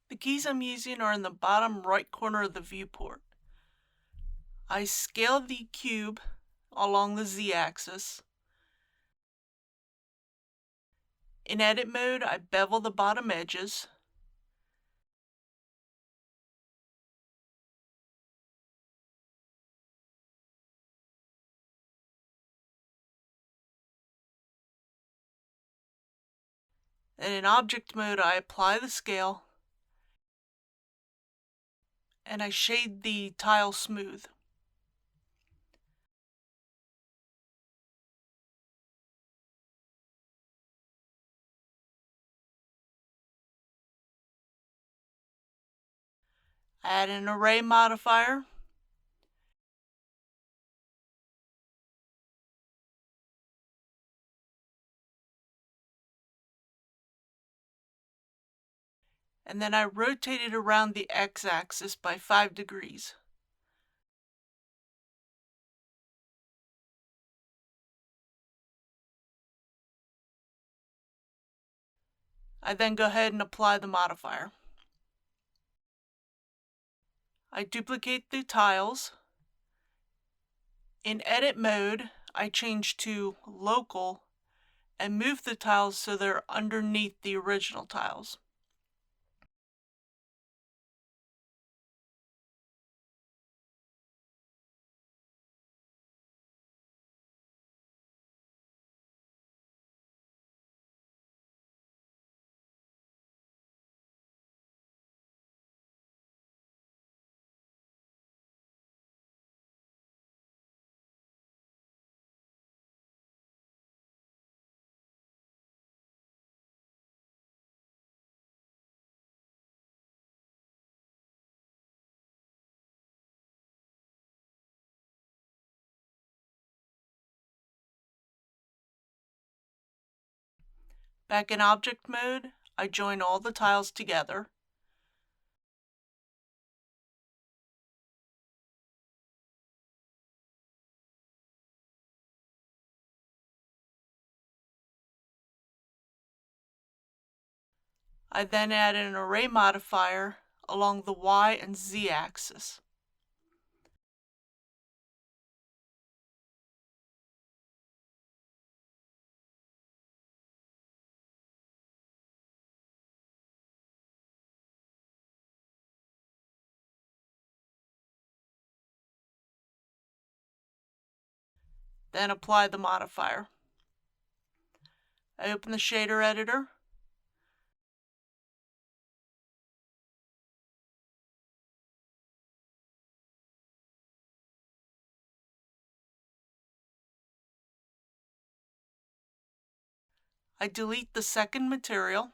The keys I'm using are in the bottom right corner of the viewport. I scale the cube along the z-axis. In edit mode, I bevel the bottom edges. And in object mode, I apply the scale and I shade the tile smooth. I add an array modifier. And then I rotate it around the x-axis by 5 degrees. I then go ahead and apply the modifier. I duplicate the tiles. In edit mode, I change to local and move the tiles so they're underneath the original tiles. Back in object mode, I join all the tiles together. I then add an array modifier along the Y and Z axis. Then apply the modifier. I open the shader editor. I delete the second material.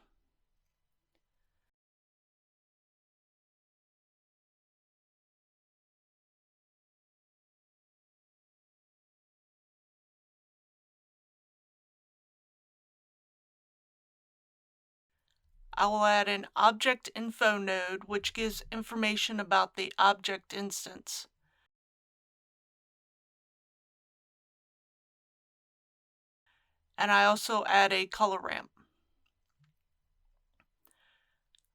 I will add an object info node, which gives information about the object instance. And I also add a color ramp.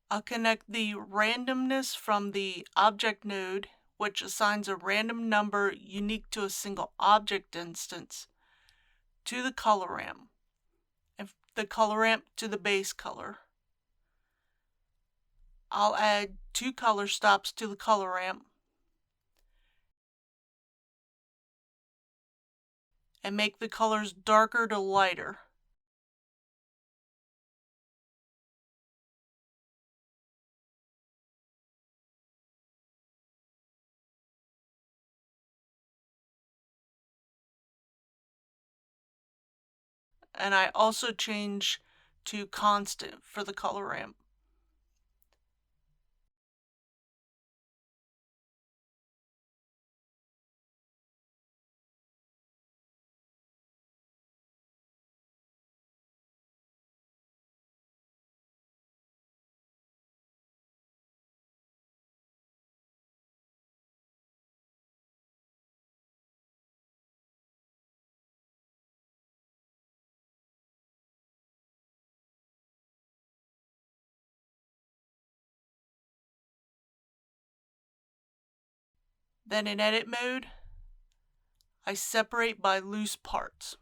I'll connect the randomness from the object node, which assigns a random number unique to a single object instance, to the color ramp, and the color ramp to the base color. I'll add 2 color stops to the color ramp and make the colors darker to lighter. And I also change to constant for the color ramp. Then in edit mode, I separate by loose parts.